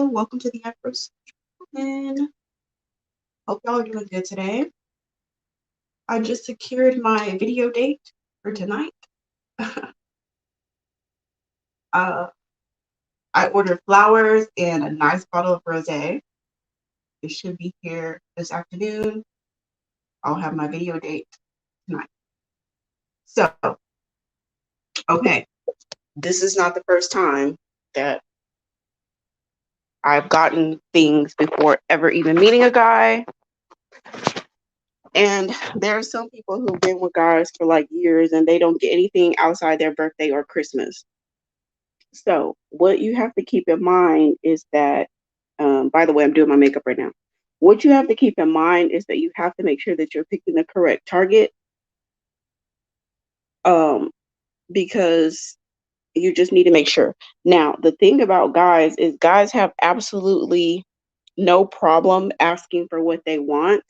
Hello, welcome to the Afro Woman. Hope y'all are doing good today. I just secured my video date for tonight. uh, I ordered flowers and a nice bottle of rosé. It should be here this afternoon. I'll have my video date tonight. So, okay, this is not the first time that I've gotten things before ever even meeting a guy. And there are some people who've been with guys for like years and they don't get anything outside their birthday or Christmas. So what you have to keep in mind is that, by the way, I'm doing my makeup right now. What you have to keep in mind is that you have to make sure that you're picking the correct target, because you just need to make sure. Now, the thing about guys is guys have absolutely no problem asking for what they want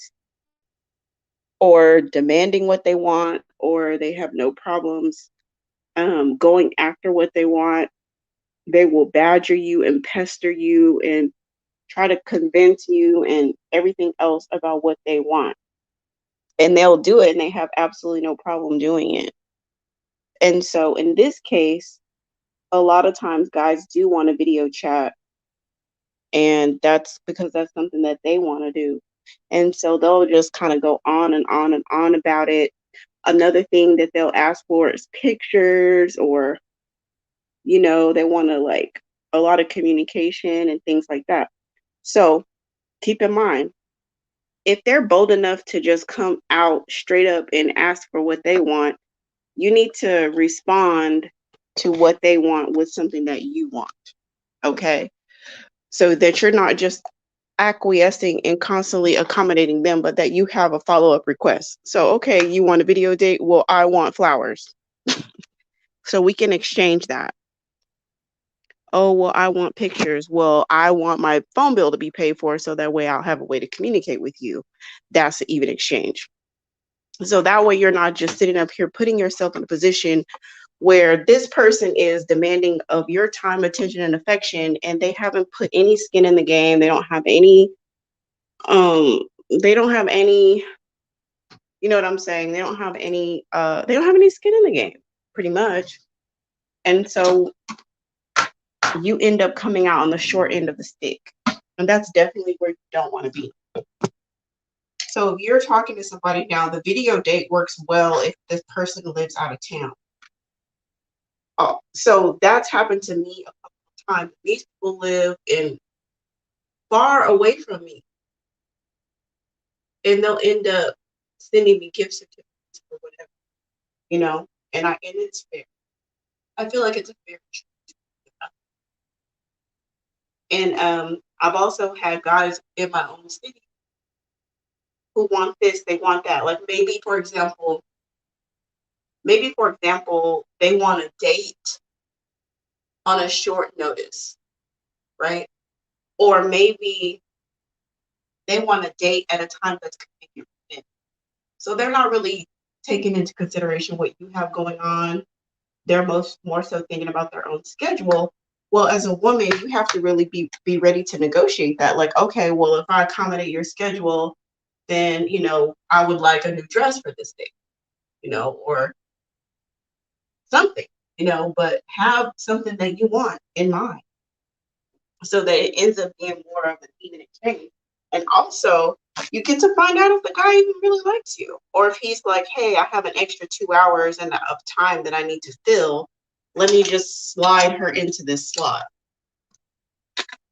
or demanding what they want, or they have no problems going after what they want. They will badger you and pester you and try to convince you and everything else about what they want. And they'll do it and they have absolutely no problem doing it. And so in this case, a lot of times guys do want a video chat, and that's because that's something that they want to do. And so they'll just kind of go on and on and on about it. Another thing that they'll ask for is pictures, or, they want to like a lot of communication and things like that. So keep in mind, if they're bold enough to just come out straight up and ask for what they want, you need to respond to what they want with something that you want. Okay. So that you're not just acquiescing and constantly accommodating them, but that you have a follow-up request. So, okay, you want a video date? Well, I want flowers. So we can exchange that. Oh, well, I want pictures. Well, I want my phone bill to be paid for, so that way I'll have a way to communicate with you. That's an even exchange. So that way you're not just sitting up here putting yourself in a position where this person is demanding of your time, attention, and affection, and they haven't put any skin in the game. They don't have any, they don't have any, you know what I'm saying? They don't have any skin in the game, pretty much. And so you end up coming out on the short end of the stick. And that's definitely where you don't want to be. So if you're talking to somebody now, the video date works well if this person lives out of town. Oh, so that's happened to me a couple of times. These people live in far away from me, and they'll end up sending me gift certificates or whatever, and it's fair. I feel like it's a fair choice. And I've also had guys in my own city who want this, they want that. Like maybe for example, they want a date on a short notice, right? Or maybe they want a date at a time that's convenient for them. So they're not really taking into consideration what you have going on. They're more so thinking about their own schedule. Well, as a woman, you have to really be ready to negotiate that. Like, okay, well, if I accommodate your schedule, then, I would like a new dress for this day, or something, but have something that you want in mind so that it ends up being more of an even exchange. And also, you get to find out if the guy even really likes you, or if he's like, hey, I have an extra 2 hours of time that I need to fill. Let me just slide her into this slot.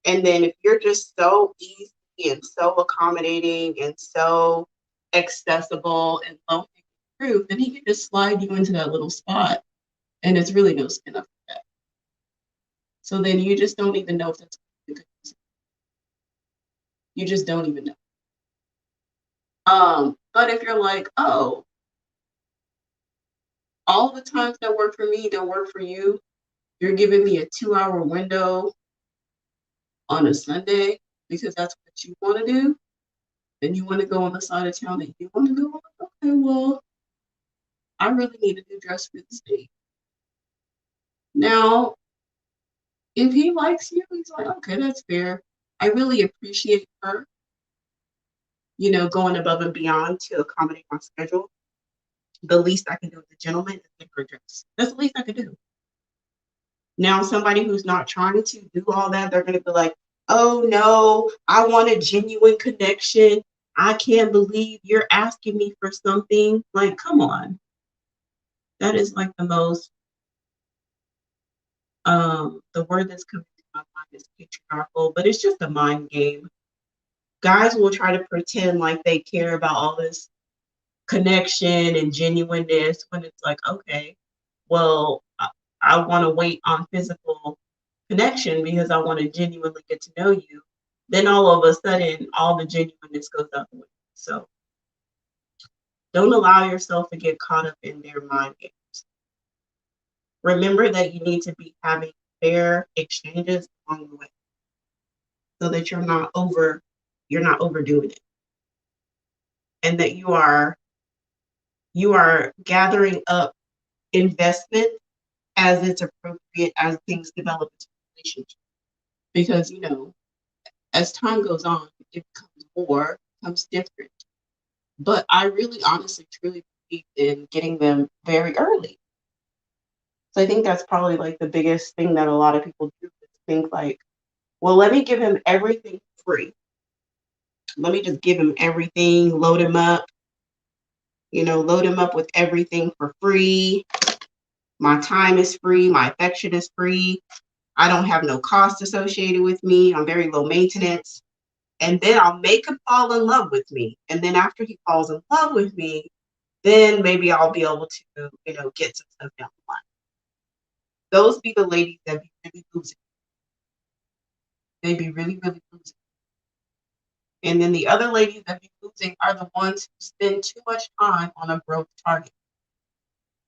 And then if you're just so easy and so accommodating and so accessible and low proof, then he can just slide you into that little spot, and it's really no skin up for that. So then you just don't even know if that's good. You just don't even know. But if you're like, oh, all the times that work for me don't work for you, you're giving me a 2-hour window on a Sunday because that's what you want to do, then you want to go on the side of town that you want to go on. Okay, well, I really need a new dress for this date. Now, if he likes you, he's like, okay, that's fair. I really appreciate her, going above and beyond to accommodate my schedule. The least I can do as a gentleman is get her dress. That's the least I can do. Now, somebody who's not trying to do all that, they're going to be like, oh no, I want a genuine connection. I can't believe you're asking me for something. Like, come on. That is like the most, the word that's coming to my mind is patriarchal, but it's just a mind game. Guys will try to pretend like they care about all this connection and genuineness when it's like, okay, well, I want to wait on physical connection because I want to genuinely get to know you. Then all of a sudden, all the genuineness goes out the window. So don't allow yourself to get caught up in their mind games. Remember that you need to be having fair exchanges along the way so that you're not overdoing it. And that you are gathering up investment as it's appropriate as things develop into a relationship. Because, as time goes on, it becomes more, becomes different. But I really honestly truly believe in getting them very early. So I think that's probably like the biggest thing that a lot of people do is think like, well, let me give him everything free. Let me just give him everything, load him up with everything for free. My time is free. My affection is free. I don't have no cost associated with me. I'm very low maintenance. And then I'll make him fall in love with me. And then after he falls in love with me, then maybe I'll be able to, get some stuff down the line. Those be the ladies that be really losing. They be really, really losing. And then the other ladies that be losing are the ones who spend too much time on a broke target,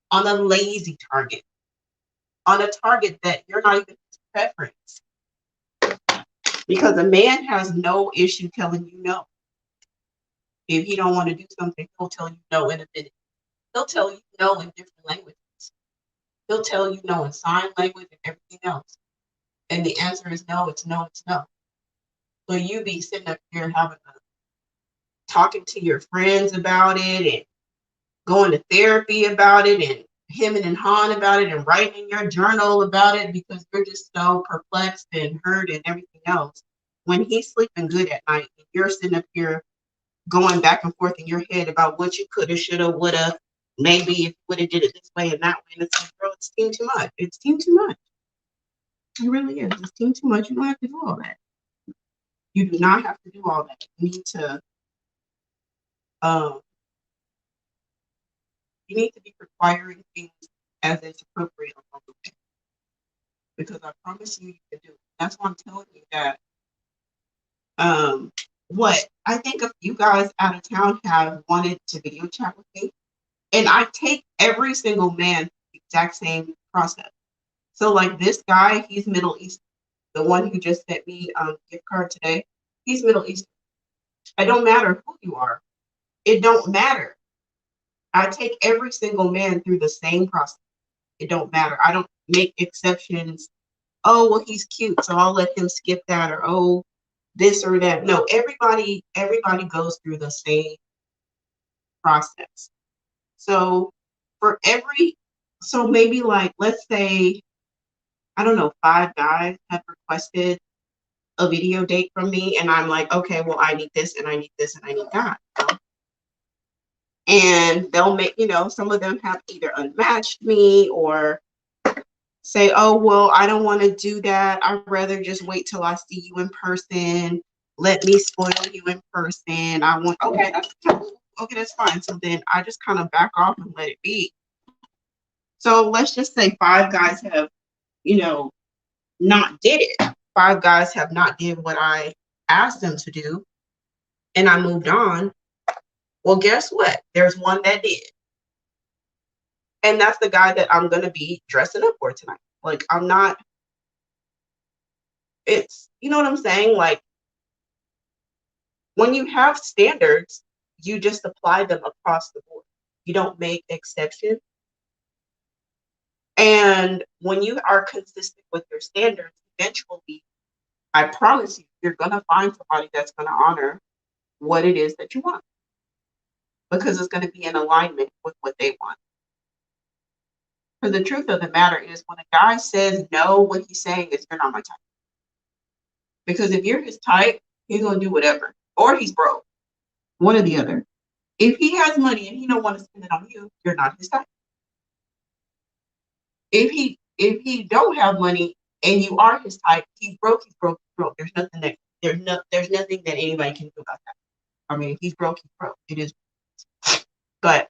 on a lazy target, on a target that you're not even his preference. Because a man has no issue telling you no. If he don't want to do something, he'll tell you no in a minute. He'll tell you no in different languages. He'll tell you no in sign language and everything else. And the answer is no, it's no, it's no. So you be sitting up here talking to your friends about it and going to therapy about it and hemming and hawing about it and writing in your journal about it because you're just so perplexed and hurt and everything else. When he's sleeping good at night, and you're sitting up here going back and forth in your head about what you coulda, shoulda, woulda, maybe if you would have did it this way and that way. And it's like, bro, it's team too much. It's team too much. It really is. It's team too much. You don't have to do all that. You do not have to do all that. You need to be requiring things as it's appropriate along the way. Because I promise you can do it. That's why I'm telling you that what I think a few guys out of town have wanted to video chat with me. And I take every single man the exact same process. So like this guy, he's Middle Eastern. The one who just sent me gift card today, he's Middle Eastern. It don't matter who you are. It don't matter. I take every single man through the same process. It don't matter. I don't make exceptions. Oh, well, he's cute, so I'll let him skip that, or oh, this or that. No, everybody goes through the same process. So so maybe like, let's say, I don't know, 5 guys have requested a video date from me, and I'm like, okay, well, I need this, and I need this, and I need that. And they'll make, some of them have either unmatched me or say, oh, well, I don't want to do that. I'd rather just wait till I see you in person. Let me spoil you in person. Okay, that's fine. So then I just kind of back off and let it be. So let's just say 5 guys have, not did it. 5 guys have not did what I asked them to do, and I moved on. Well, guess what? There's one that did. And that's the guy that I'm going to be dressing up for tonight. Like, you know what I'm saying? Like, when you have standards, you just apply them across the board. You don't make exceptions. And when you are consistent with your standards, eventually I promise you, you're going to find somebody that's going to honor what it is that you want because it's going to be in alignment with what they want. Because the truth of the matter is, when a guy says no, what he's saying is, you're not my type. Because if you're his type, he's going to do whatever. Or he's broke. One or the other. If he has money and he don't want to spend it on you, you're not his type. If he don't have money and you are his type, he's broke, he's broke, he's broke. There's nothing that anybody can do about that. I mean, if he's broke, he's broke. It is. But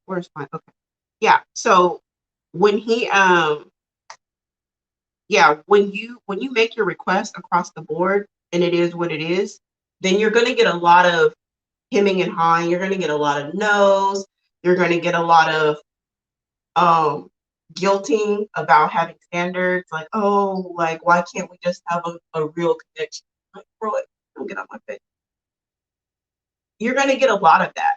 where's my okay. Yeah. So when he when you make your request across the board and it is what it is, then you're gonna get a lot of hemming and hawing. You're gonna get a lot of no's. You're gonna get a lot of guilting about having standards, like, oh, like, why can't we just have a real connection? Like, bro, don't get on my face. You're going to get a lot of that.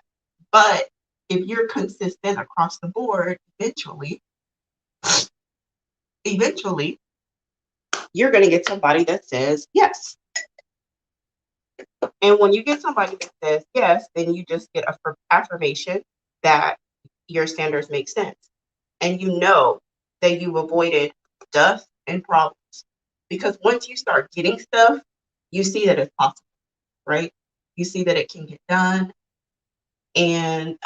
But if you're consistent across the board, eventually, you're going to get somebody that says yes. And when you get somebody that says yes, then you just get a affirmation that your standards make sense. And you know that you've avoided dust and problems. Because once you start getting stuff, you see that it's possible, right? You see that it can get done. And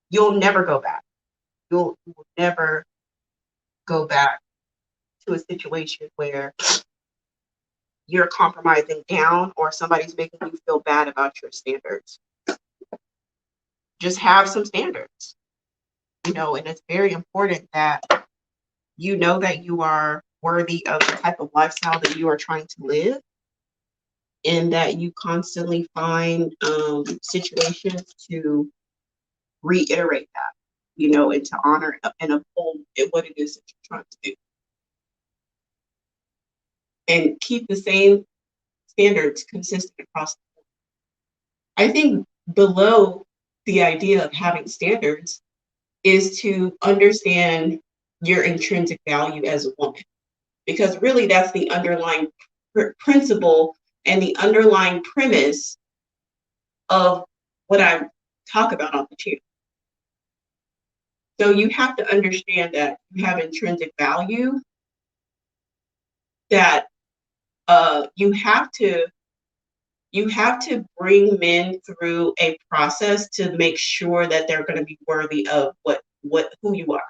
you'll never go back. You'll never go back to a situation where you're compromising down or somebody's making you feel bad about your standards. Just have some standards, and it's very important that you know that you are worthy of the type of lifestyle that you are trying to live, and that you constantly find situations to reiterate that, and to honor and uphold what it is that you're trying to do. And keep the same standards consistent across the board. I think below the idea of having standards is to understand your intrinsic value as a woman. Because really that's the underlying principle and the underlying premise of what I talk about on the channel. So you have to understand that you have intrinsic value, that you have to bring men through a process to make sure that they're going to be worthy of who you are.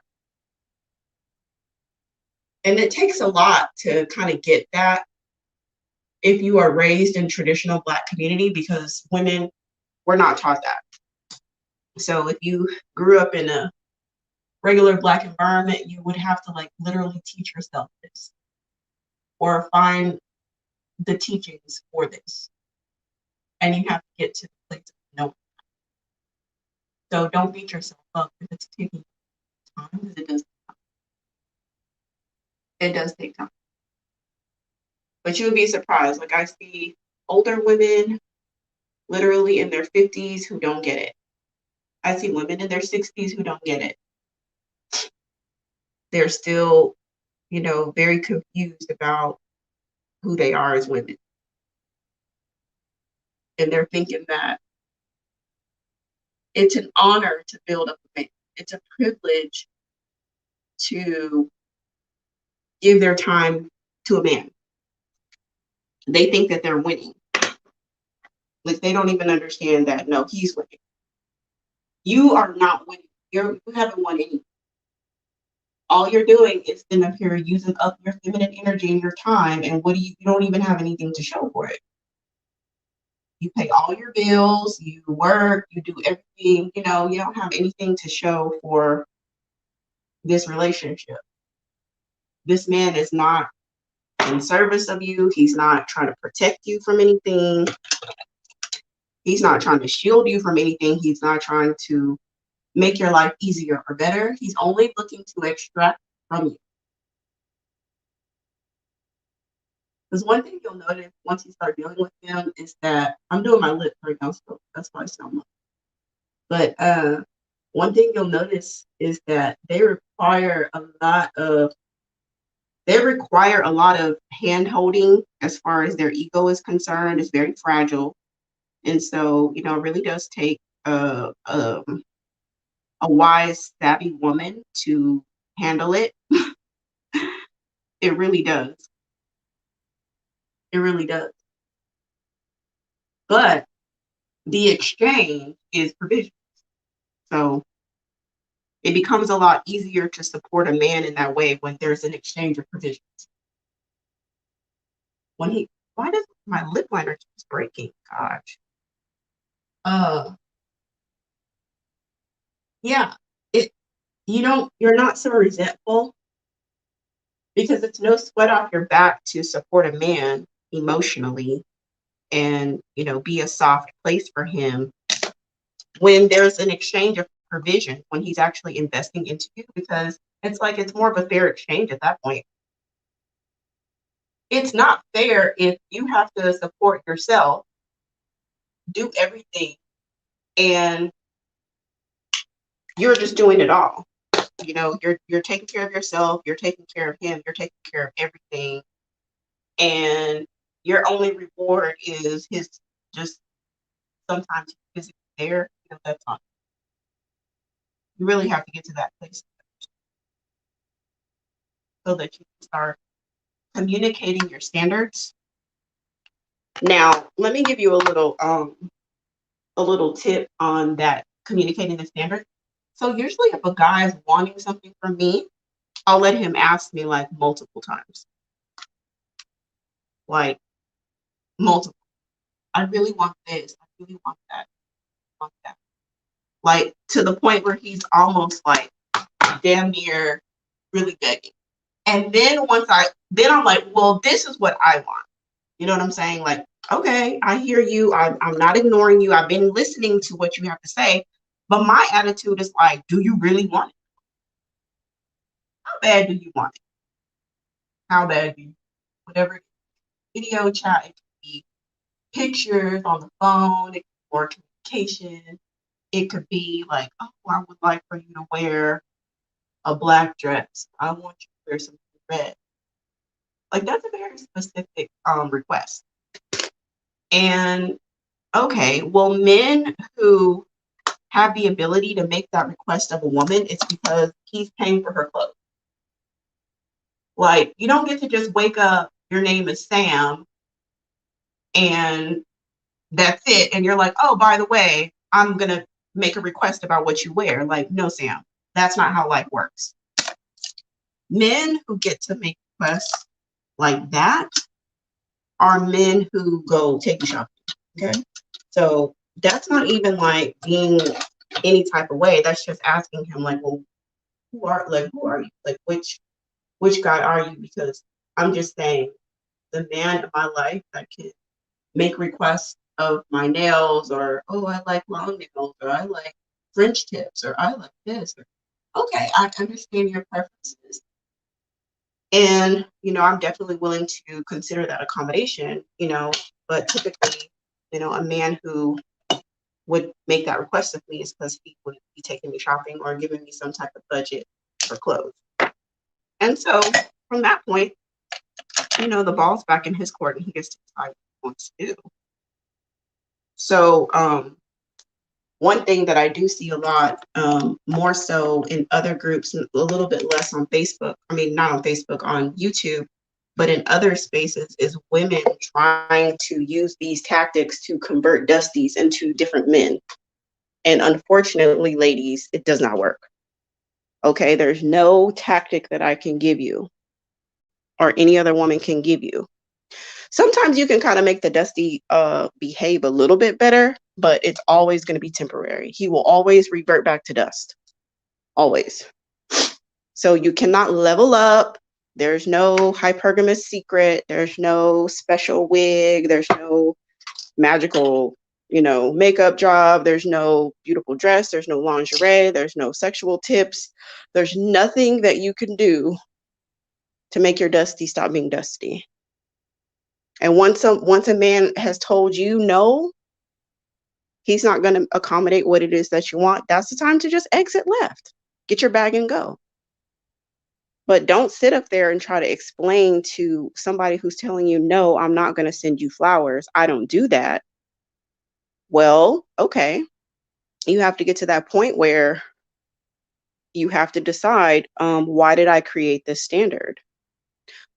And it takes a lot to kind of get that if you are raised in traditional Black community, because women were not taught that. So if you grew up in a regular Black environment, you would have to literally teach yourself this or find the teachings for this. And you have to get to the place of knowing. So don't beat yourself up if it's taking time, because it does take time. It does take time. But you would be surprised. I see older women literally in their 50s who don't get it. I see women in their 60s who don't get it. They're still, very confused about who they are as women. And they're thinking that it's an honor to build up a man. It's a privilege to give their time to a man. They think that they're winning. They don't even understand that, no, he's winning. You are not winning. You haven't won anything. All you're doing is sitting up here using up your feminine energy and your time, and you don't even have anything to show for it. You pay all your bills, you work, you do everything, you don't have anything to show for this relationship. This man is not in service of you. He's not trying to protect you from anything. He's not trying to shield you from anything. He's not trying to make your life easier or better. He's only looking to extract from you. Because one thing you'll notice once you start dealing with them is that I'm doing my lips right now, so that's why I sound like. But one thing you'll notice is that they require a lot of hand holding as far as their ego is concerned. It's very fragile. And so, it really does take a wise, savvy woman to handle it. It really does. It really does. But the exchange is provision. So it becomes a lot easier to support a man in that way when there's an exchange of provisions. Why does my lip liner keeps breaking? Gosh. Uh, yeah. It you're not so resentful because it's no sweat off your back to support a man emotionally and be a soft place for him when there's an exchange of provision, when he's actually investing into you, because it's more of a fair exchange at that point. It's not fair if you have to support yourself, do everything, and you're just doing it all. You're taking care of yourself, you're taking care of him, you're taking care of everything, and your only reward is his just sometimes physically there. That's not. You really have to get to that place so that you can start communicating your standards. Now, let me give you a little tip on that communicating the standard. So usually if a guy is wanting something from me, I'll let him ask me like multiple times. Like multiple. I really want this. I really want that. I want that. Like to the point where he's almost like damn near really begging. And then I'm like, well, this is what I want. You know what I'm saying? Like, okay, I hear you. I'm not ignoring you. I've been listening to what you have to say. But my attitude is like, do you really want it? How bad do you want it? How bad do you, whatever video chat, it could be pictures on the phone, it could be more communication. It could be like, oh, I would like for you to wear a black dress. I want you to wear something red. Like that's a very specific request. And okay, well, men who have the ability to make that request of a woman, it's because he's paying for her clothes. Like, you don't get to just wake up, your name is Sam, and that's it. And you're like, oh, by the way, I'm going to make a request about what you wear. Like, no, Sam, that's not how life works. Men who get to make requests like that are men who go take shopping. Okay. So that's not even like being any type of way. That's just asking him, like, well, who are you? Like, which guy are you? Because I'm just saying, the man in my life that can make requests of my nails, or oh, I like long nails, or I like French tips, or I like this. Or, okay, I understand your preferences, and I'm definitely willing to consider that accommodation. But typically, a man who would make that request of me is because he would be taking me shopping or giving me some type of budget for clothes. And so from that point, the ball's back in his court and he gets to decide what he wants to do. So one thing that I do see a lot, more so in other groups, a little bit less on Facebook, I mean, not on Facebook, on YouTube, but in other spaces, is women trying to use these tactics to convert Dusties into different men. And unfortunately, ladies, it does not work. Okay, there's no tactic that I can give you or any other woman can give you. Sometimes you can kind of make the Dusty behave a little bit better, but it's always going to be temporary. He will always revert back to dust. Always. So you cannot level up. There's no hypergamous secret. There's no special wig. There's no magical, makeup job. There's no beautiful dress. There's no lingerie. There's no sexual tips. There's nothing that you can do to make your Dusty stop being dusty. And once a man has told you no, he's not going to accommodate what it is that you want, that's the time to just exit left. Get your bag and go. But don't sit up there and try to explain to somebody who's telling you, no, I'm not going to send you flowers. I don't do that. Well, okay. You have to get to that point where you have to decide, why did I create this standard?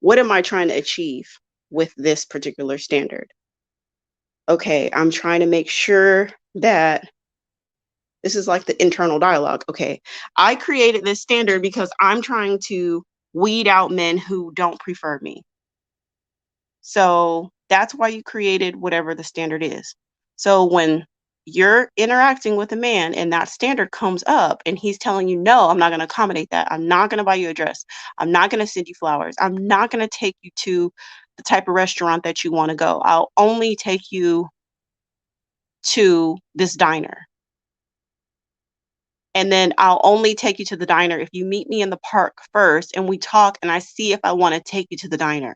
What am I trying to achieve with this particular standard? Okay, I'm trying to make sure that this is like the internal dialogue. Okay, I created this standard because I'm trying to weed out men who don't prefer me. So that's why you created whatever the standard is. So when you're interacting with a man and that standard comes up and he's telling you, no, I'm not going to accommodate that. I'm not going to buy you a dress. I'm not going to send you flowers. I'm not going to take you to the type of restaurant that you want to go. I'll only take you to this diner. And then I'll only take you to the diner if you meet me in the park first and we talk and I see if I want to take you to the diner.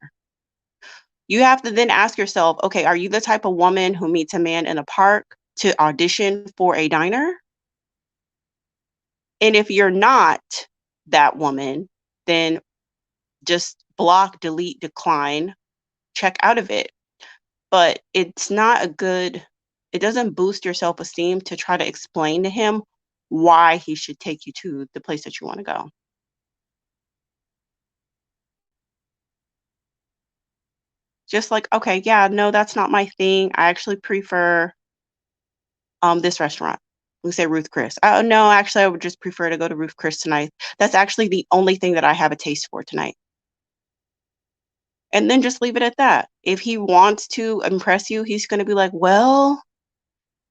You have to then ask yourself, okay, are you the type of woman who meets a man in a park to audition for a diner? And if you're not that woman, then just block, delete, decline, check out of it. But it's not a good, it doesn't boost your self-esteem to try to explain to him why he should take you to the place that you want to go. Just like, okay, yeah, no, that's not my thing. I actually prefer this restaurant. We say Ruth Chris. Oh no, actually, I would just prefer to go to Ruth Chris tonight. That's actually the only thing that I have a taste for tonight. And then just leave it at that. If he wants to impress you, he's going to be like, well,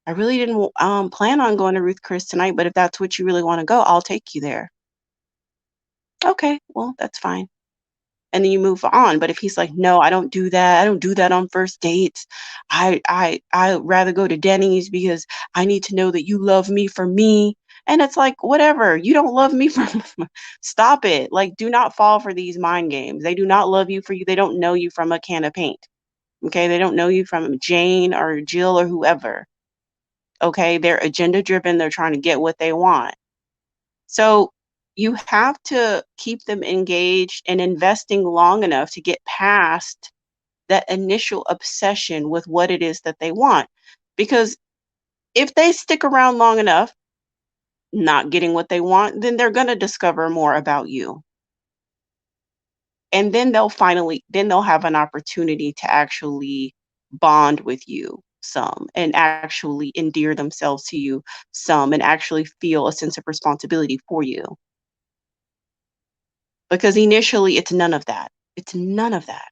I really didn't plan on going to Ruth Chris tonight, but if that's what you really want to go, I'll take you there. Okay, well, that's fine. And then you move on. But if he's like, no, I don't do that. I don't do that on first dates. I rather go to Denny's because I need to know that you love me for me. And it's like, whatever, you don't love me for stop it. Like, do not fall for these mind games. They do not love you for you. They don't know you from a can of paint. Okay. They don't know you from Jane or Jill or whoever. Okay. They're agenda driven. They're trying to get what they want. So you have to keep them engaged and investing long enough to get past that initial obsession with what it is that they want. Because if they stick around long enough, not getting what they want, then they're going to discover more about you. And then they'll have an opportunity to actually bond with you some and actually endear themselves to you some and actually feel a sense of responsibility for you. Because initially it's none of that. It's none of that.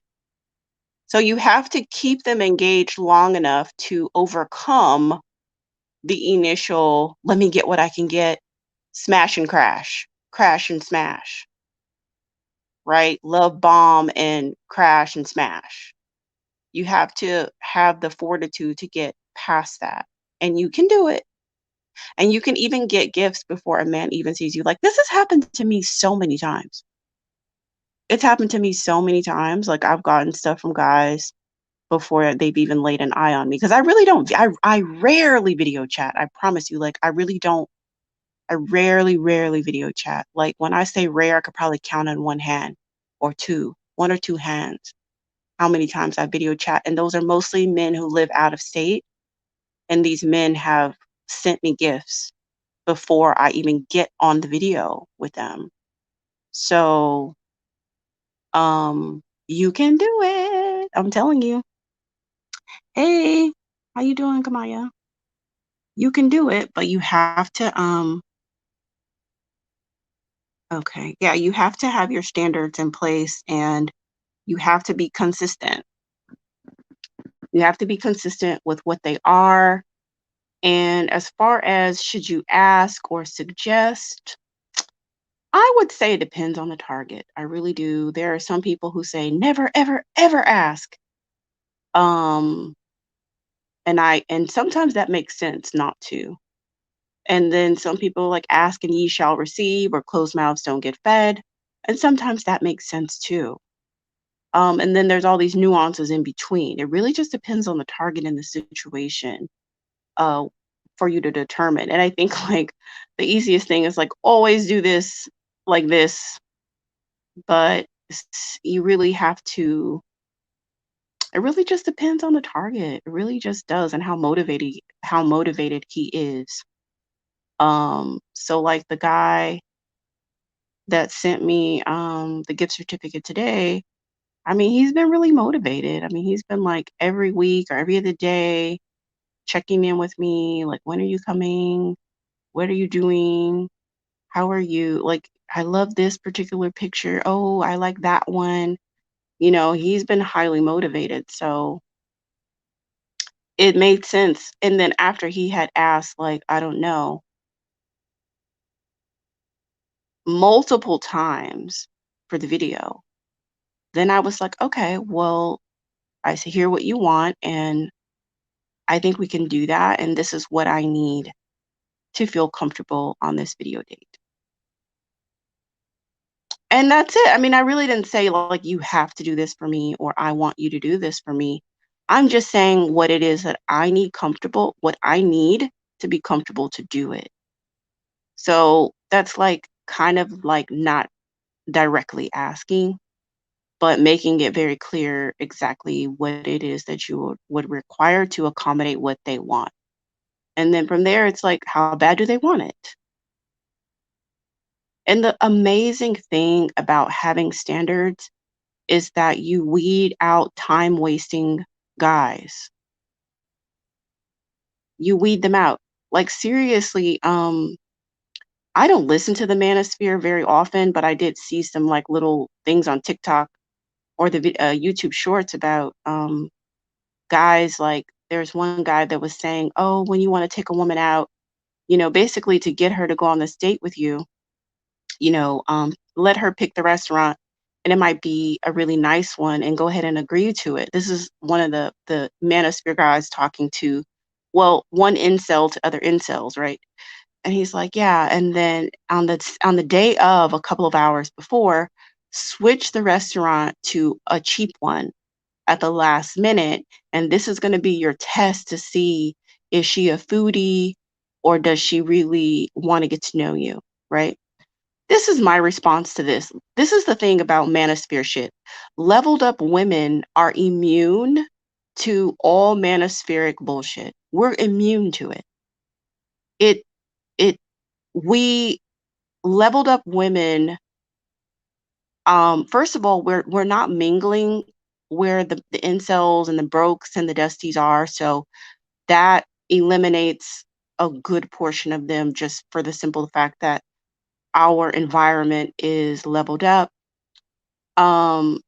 So you have to keep them engaged long enough to overcome the initial, let me get what I can get, smash and crash and smash, right? Love bomb and crash and smash. You have to have the fortitude to get past that. And you can do it. And you can even get gifts before a man even sees you. Like, this has happened to me so many times. It's happened to me so many times. Like, I've gotten stuff from guys before they've even laid an eye on me. Because I really don't, I rarely video chat. I promise you, like, I really don't, I rarely video chat. Like, when I say rare, I could probably count on one hand or two, one or two hands, how many times I video chat. And those are mostly men who live out of state. And these men have sent me gifts before I even get on the video with them. So, you can do it. I'm telling you. Hey, how you doing, Kamaya? You can do it, but you have to okay. Yeah, you have to have your standards in place and you have to be consistent. You have to be consistent with what they are. And as far as should you ask or suggest, I would say it depends on the target. I really do. There are some people who say never, ever, ever ask. Um, and sometimes that makes sense not to. And then some people like ask and ye shall receive or closed mouths don't get fed. And sometimes that makes sense too. And then there's all these nuances in between. It really just depends on the target and the situation. Uh, for you to determine. And I think like the easiest thing is like always do this like this, but you really have to, it really just depends on the target. It really just does, and how motivated he is. So like the guy that sent me the gift certificate today, I mean, he's been really motivated. I mean, he's been like every week or every other day checking in with me, like, when are you coming? What are you doing? How are you? Like, I love this particular picture. Oh, I like that one. He's been highly motivated. So it made sense. And then after he had asked, like, I don't know, multiple times for the video, then I was like, okay, well, hear what you want. And I think we can do that. And this is what I need to feel comfortable on this video date. And that's it. I mean, I really didn't say like, you have to do this for me or I want you to do this for me. I'm just saying what it is that what I need to be comfortable to do it. So that's like kind of like not directly asking, but making it very clear exactly what it is that you would require to accommodate what they want. And then from there, it's like, how bad do they want it? And the amazing thing about having standards is that you weed out time wasting guys. You weed them out. Like seriously, I don't listen to the Manosphere very often, but I did see some like little things on TikTok or the YouTube shorts about guys. Like there's one guy that was saying, "Oh, when you want to take a woman out, basically to get her to go on this date with you, let her pick the restaurant, and it might be a really nice one, and go ahead and agree to it." This is one of the Manosphere guys talking to, well, one incel to other incels, right? And he's like, yeah, and then on the day of, a couple of hours before, switch the restaurant to a cheap one at the last minute, and this is going to be your test to see, is she a foodie or does she really want to get to know you, right? This is my response to this. This is the thing about manosphere shit. Leveled up women are immune to all manospheric bullshit. We're immune to it. It it we leveled up women, first of all, we're not mingling where the incels and the brokes and the dusties are. So that eliminates a good portion of them, just for the simple fact that our environment is leveled up. Um,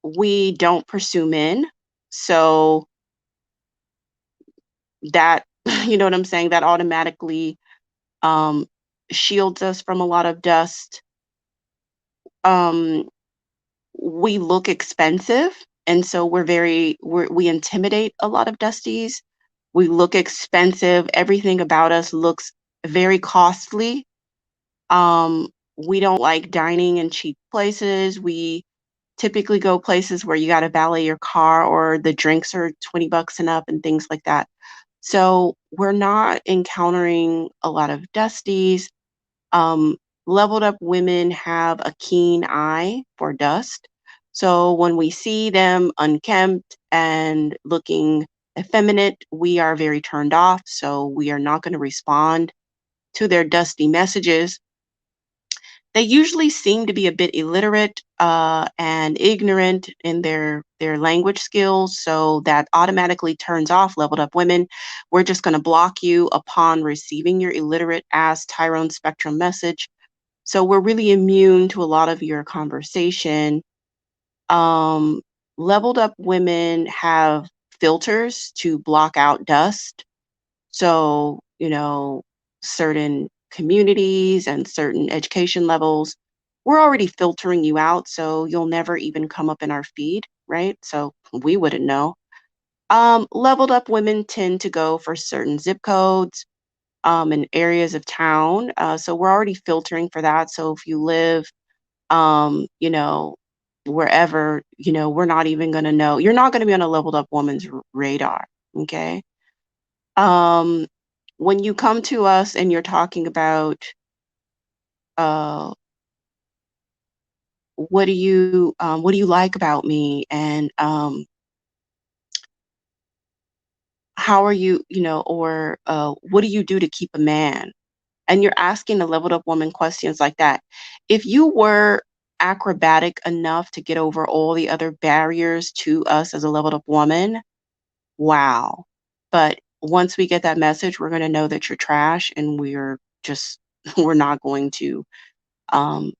we don't pursue men. So that, you know what I'm saying? That automatically um, shields us from a lot of dust. Um, we look expensive. And so we intimidate a lot of dusties. We look expensive. Everything about us looks very costly. We don't like dining in cheap places. We typically go places where you got to valet your car or the drinks are 20 bucks and up and things like that. So we're not encountering a lot of dusties. Um, Leveled up women have a keen eye for dust. So when we see them unkempt and looking effeminate, we are very turned off. So we are not going to respond to their dusty messages. They usually seem to be a bit illiterate and ignorant in their language skills, so that automatically turns off leveled up women. We're just going to block you upon receiving your illiterate ass Tyrone Spectrum message. So we're really immune to a lot of your conversation. Um, Leveled up women have filters to block out dust. So, certain communities and certain education levels, we're already filtering you out. So you'll never even come up in our feed, right? So we wouldn't know. Leveled up women tend to go for certain zip codes in areas of town. So we're already filtering for that. So if you live, wherever, we're not even going to know. You're not going to be on a leveled up woman's radar. Okay. Um, when you come to us and you're talking about uh what do you like about me, and how are you, or what do you do to keep a man, and you're asking a leveled up woman questions like that. If you were acrobatic enough to get over all the other barriers to us as a leveled up woman, wow. But once we get that message, we're going to know that you're trash, and we're just we're not going to um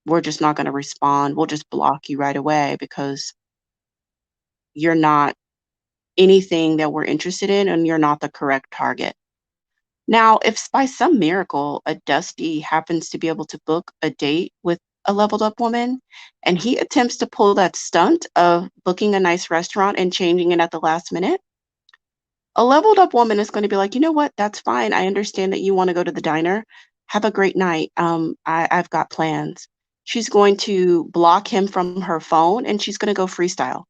we're just not going to respond. We'll just block you right away because you're not anything that we're interested in, and you're not the correct target. Now, if by some miracle a Dusty happens to be able to book a date with a leveled up woman, and he attempts to pull that stunt of booking a nice restaurant and changing it at the last minute, a leveled up woman is going to be like, you know what? That's fine. I understand that you want to go to the diner. Have a great night. I've got plans. She's going to block him from her phone, and she's going to go freestyle,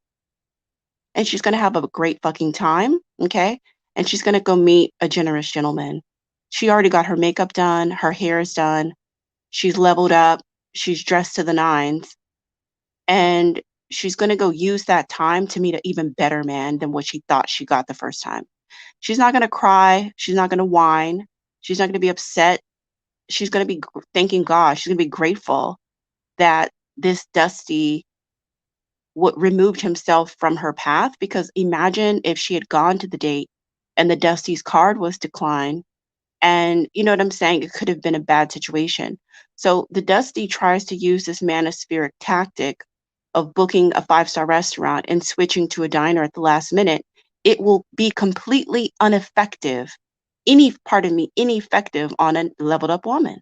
and she's going to have a great fucking time. Okay. And she's going to go meet a generous gentleman. She already got her makeup done. Her hair is done. She's leveled up. She's dressed to the nines. And she's going to go use that time to meet an even better man than what she thought she got the first time. She's not going to cry. She's not going to whine. She's not going to be upset. She's going to be thanking God. She's going to be grateful that this Dusty removed himself from her path, because imagine if she had gone to the date and the Dusty's card was declined, and you know what I'm saying? It could have been a bad situation. So the Dusty tries to use this Manospheric tactic of booking a five-star restaurant and switching to a diner at the last minute. It will be completely ineffective, ineffective on a leveled up woman,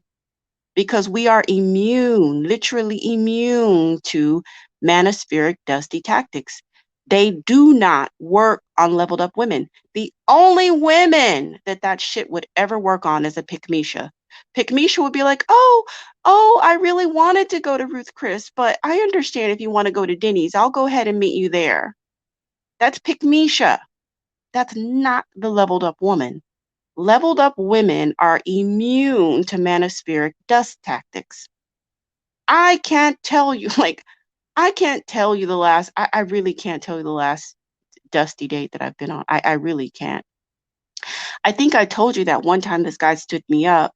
because we are immune, literally immune to Manospheric Dusty tactics. They do not work on leveled up women. The only women that shit would ever work on is a Pikmisha. Pikmisha would be like, oh, I really wanted to go to Ruth Chris, but I understand if you want to go to Denny's, I'll go ahead and meet you there. That's Pikmisha. That's not the leveled up woman. Leveled up women are immune to Manospheric dust tactics. I can't tell you, like, I can't tell you the last, I really can't tell you the last dusty date that I've been on. I really can't. I think I told you that one time this guy stood me up.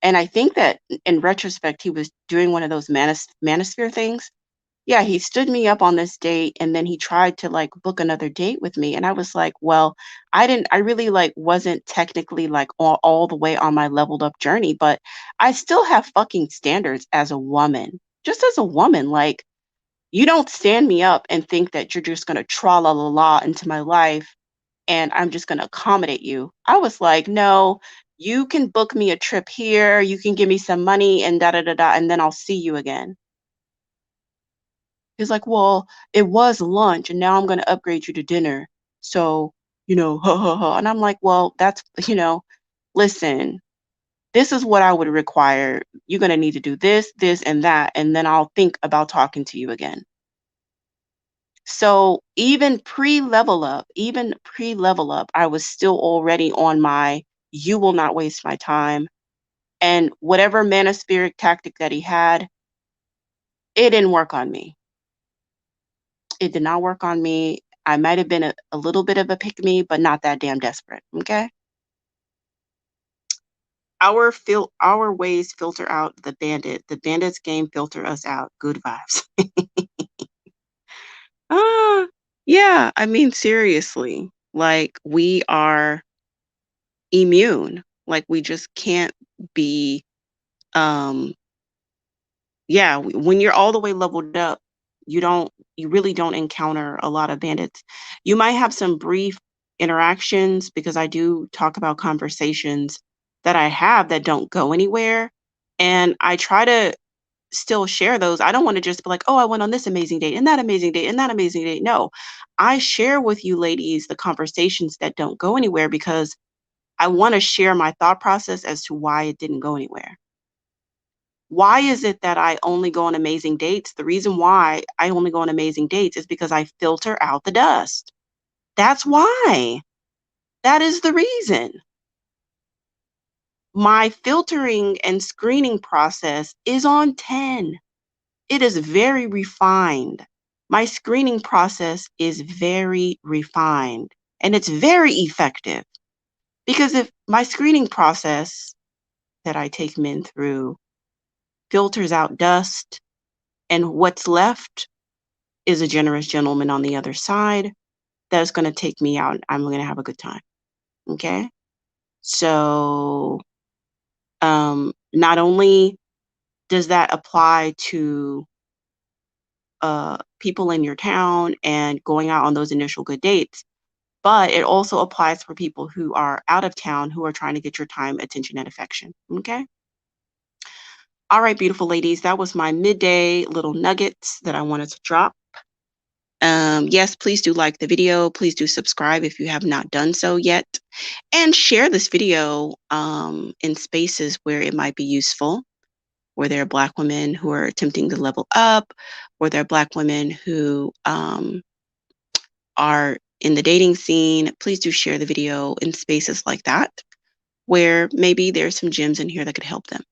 And I think that in retrospect, he was doing one of those manosphere things. Yeah, he stood me up on this date, and then he tried to like book another date with me. And I was like, well, I really like wasn't technically like all the way on my leveled up journey, but I still have fucking standards as a woman. Just as a woman, like, you don't stand me up and think that you're just going to tra la la la into my life and I'm just going to accommodate you. I was like, no, you can book me a trip here, you can give me some money and da da da da, and then I'll see you again. He's like, well, it was lunch and now I'm going to upgrade you to dinner. So, ha ha ha. And I'm like, well, that's, listen, this is what I would require. You're going to need to do this, this, and that, and then I'll think about talking to you again. So even pre-level up, I was still already on my you will not waste my time. And whatever manosphere tactic that he had, it didn't work on me. It did not work on me. I might have been a little bit of a pick me, but not that damn desperate. Okay. Our ways filter out the bandit. The bandits game filter us out. Good vibes. Ah, yeah. I mean, seriously, like we are immune. Like we just can't be um yeah, when you're all the way leveled up, you really don't encounter a lot of bandits. You might have some brief interactions, because I do talk about conversations that I have that don't go anywhere, and I try to still share those. I don't want to just be like, "Oh, I went on this amazing date and that amazing date and that amazing date." No. I share with you ladies the conversations that don't go anywhere, because I want to share my thought process as to why it didn't go anywhere. Why is it that I only go on amazing dates? The reason why I only go on amazing dates is because I filter out the dust. That's why. That is the reason. My filtering and screening process is on 10. It is very refined. My screening process is very refined and it's very effective because if my screening process that I take men through filters out dust and what's left is a generous gentleman on the other side that's going to take me out and I'm going to have a good time. Okay. So, not only does that apply to people in your town and going out on those initial good dates, but it also applies for people who are out of town who are trying to get your time, attention, and affection. Okay. All right, beautiful ladies, that was my midday little nuggets that I wanted to drop. Yes, please do like the video. Please do subscribe if you have not done so yet. And share this video in spaces where it might be useful, where there are Black women who are attempting to level up, where there are Black women who are in the dating scene. Please do share the video in spaces like that, where maybe there's some gems in here that could help them.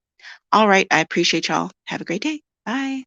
All right, I appreciate y'all. Have a great day. Bye.